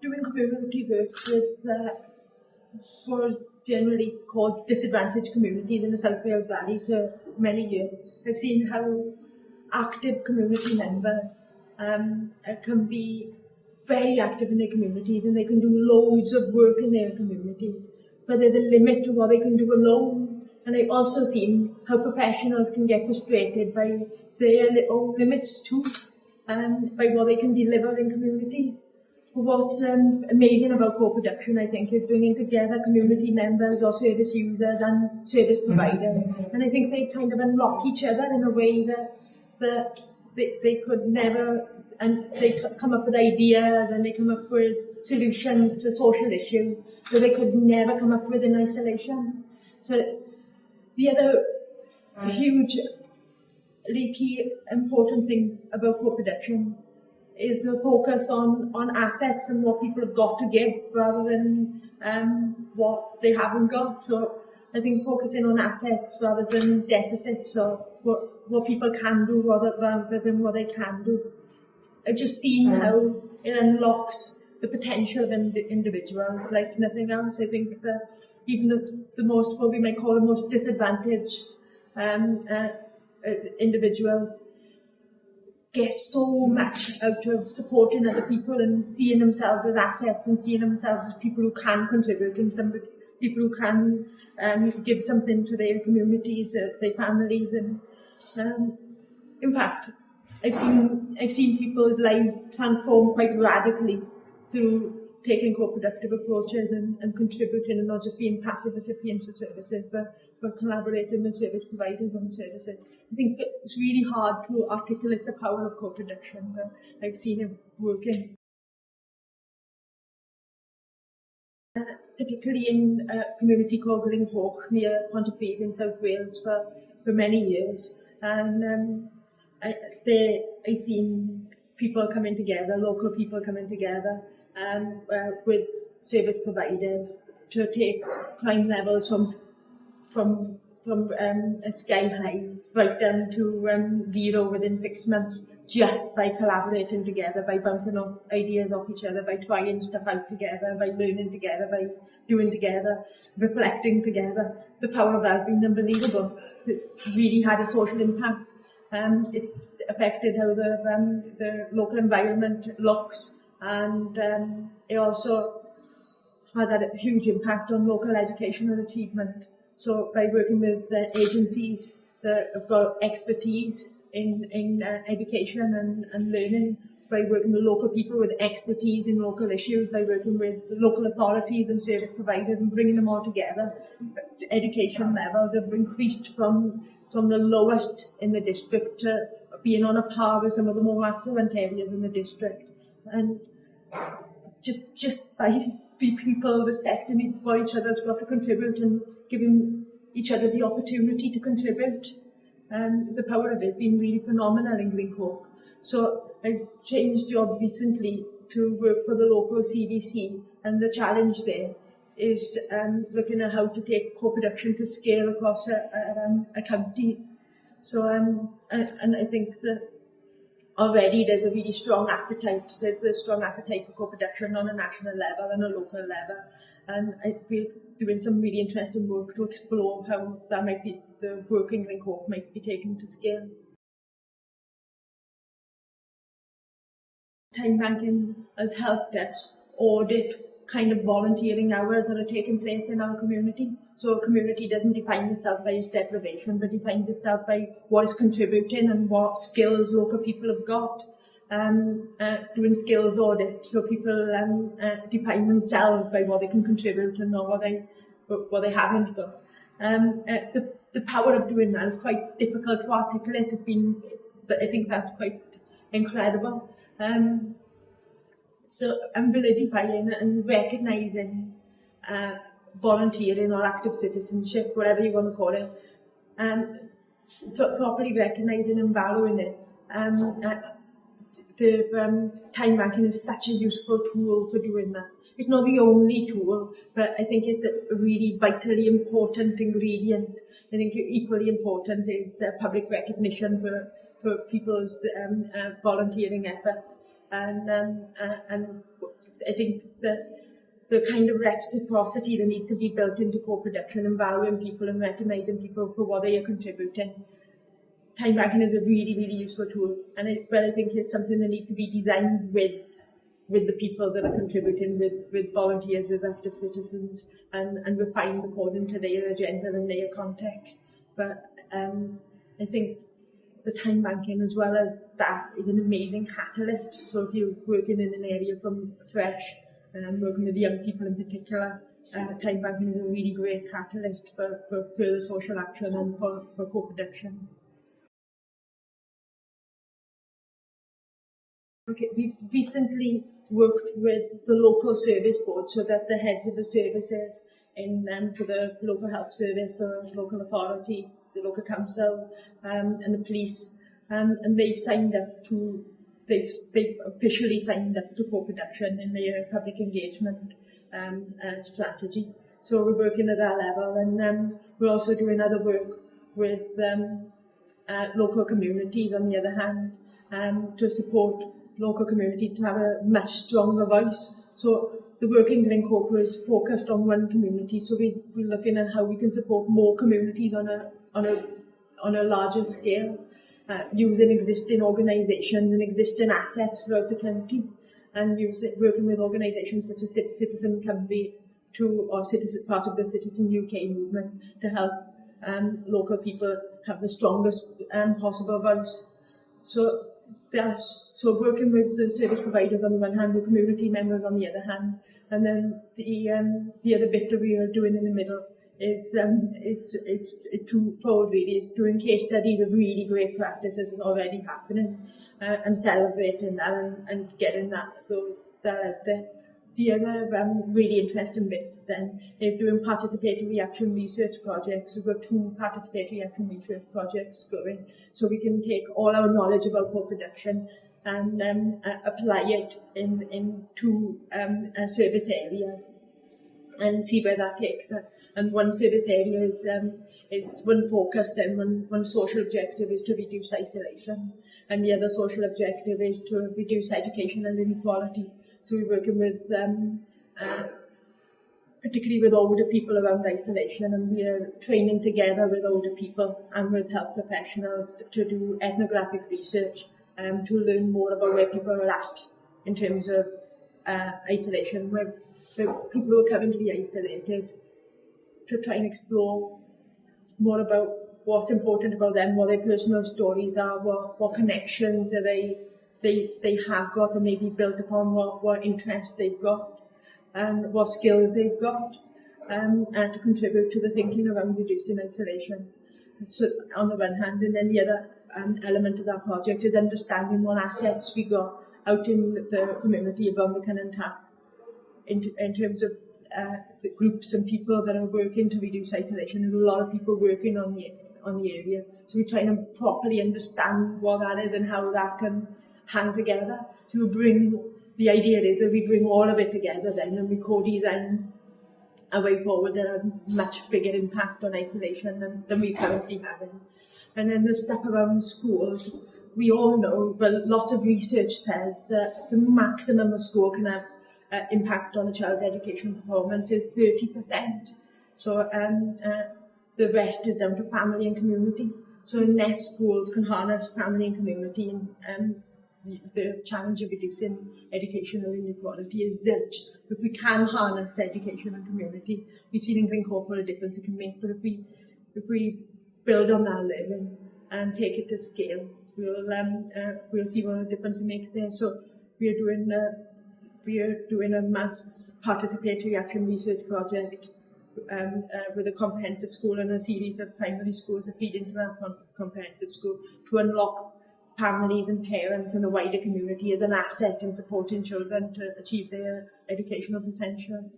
doing community work with what was generally called disadvantaged communities in the South Wales Valleys for many years. I've seen how active community members can be very active in their communities, and they can do loads of work in their community, but there's a limit to what they can do alone. And I've also seen how professionals can get frustrated by their own limits too, by what they can deliver in communities. What's amazing about co-production, I think, is bringing together community members or service users and service providers. And I think they kind of unlock each other in a way that they could never, and they come up with ideas and they come up with solutions to social issues that they could never come up with in isolation. So the other hugely key important thing about co-production is the focus on assets and what people have got to give rather than what they haven't got. So I think focusing on assets rather than deficits, or what people can do rather than what they can do. I've just seen how it unlocks the potential of individuals like nothing else. I think that even the most, what we might call the most disadvantaged individuals get so much out of supporting other people and seeing themselves as assets and seeing themselves as people who can contribute and people who can give something to their communities, their families, and in fact, I've seen people's lives transform quite radically through taking co-productive approaches and contributing and not just being passive recipients of services, but collaborating with service providers on services. I think it's really hard to articulate the power of co-production, but I've seen it working. Particularly in a community called Glencoch near Pontypridd in South Wales for many years. And I've seen people coming together, local people coming together with service providers to take crime levels from a sky high right down to 0 within 6 months, just by collaborating together, by bouncing off ideas off each other, by trying stuff out together, by learning together, by doing together, reflecting together. The power of that has been unbelievable. It's really had a social impact. It's affected how the local environment looks, and it also has had a huge impact on local educational achievement. So by working with agencies that have got expertise in education and learning, by working with local people with expertise in local issues, by working with local authorities and service providers and bringing them all together, education levels have increased from the lowest in the district to being on a par with some of the more affluent areas in the district. And just by people respecting what each other's got to contribute and giving each other the opportunity to contribute, the power of it has been really phenomenal in Glencoch. So I changed jobs recently to work for the local CDC, and the challenge there is looking at how to take co-production to scale across a county. So and I think that already there's a really strong appetite. There's a strong appetite for co-production on a national level and a local level. And I feel doing some really interesting work to explore how that might be, the work in Glencoch might be taken to scale. Timebanking has helped us audit kind of volunteering hours that are taking place in our community. So a community doesn't define itself by its deprivation, but defines itself by what it's contributing and what skills local people have got. Doing skills audit, so people define themselves by what they can contribute and not what they haven't got. The power of doing that is quite difficult to articulate. But I think that's quite incredible. So I'm validifying and recognising volunteering or active citizenship, whatever you want to call it, properly recognising and valuing it. The Timebanking is such a useful tool for doing that. It's not the only tool, but I think it's a really vitally important ingredient. I think equally important is public recognition for people's volunteering efforts, and I think that the kind of reciprocity that needs to be built into co-production and valuing people and recognising people for what they are contributing. Timebanking is a really, really useful tool, but I think it's something that needs to be designed with the people that are contributing, with volunteers, with active citizens, and refined according to their agenda and their context. But I think the Timebanking, as well as that, is an amazing catalyst. So if you're working in an area from fresh, working with young people in particular, Timebanking is a really great catalyst for further social action and for co-production. Okay, we've recently worked with the local service board, so that the heads of the services for the local health service, the local authority, the local council, and the police, and they've signed up to. They've officially signed up to co-production in their public engagement strategy. So we're working at that level, and we're also doing other work with local communities, on the other hand, to support local communities to have a much stronger voice. So the work in Glencoe is focused on one community, so we're looking at how we can support more communities on a larger scale, using existing organisations and existing assets throughout the country, and working with organisations such as Citizen Cymru part of the Citizen UK movement to help local people have the strongest possible voice. So working with the service providers on the one hand, the community members on the other hand, and then the other bit that we are doing in the middle is twofold really. Is doing case studies of really great practices already happening, and celebrating that and getting that out there. The other really interesting bit then is doing participatory action research projects. We've got 2 participatory action research projects going, so we can take all our knowledge about co-production and apply it in 2 service areas and see where that takes us. And one service area is one focus, and one social objective is to reduce isolation, and the other social objective is to reduce education and inequality. So we're working with, particularly with older people around isolation, and we're training together with older people and with health professionals to do ethnographic research, to learn more about where people are at in terms of isolation, where people who are currently isolated, to try and explore more about what's important about them, what their personal stories are, what connections that they have got and maybe built upon, what interests they've got, and what skills they've got, and to contribute to the thinking around reducing isolation. So on the one hand, and then the other element of that project is understanding what assets we got out in the community around the Cynnan Tap in terms of the groups and people that are working to reduce isolation. There's a lot of people working on the area, so we're trying to properly understand what that is and how that can hang together. So the idea is that we bring all of it together then, and we co-design a way forward that has much bigger impact on isolation than we currently have. And then the stuff around schools, we all know, but lots of research says that the maximum a school can have impact on a child's education performance is 30%. So the rest is down to family and community. So unless schools can harness family and community, and the challenge of reducing educational inequality is that if we can harness education and community, we've seen in Glencoe what a difference it can make. But if we build on that learning and take it to scale, we'll see what a difference it makes there. So we are doing a mass participatory action research project with a comprehensive school and a series of primary schools that feed into that comprehensive school to unlock families and parents and the wider community as an asset in supporting children to achieve their educational potential.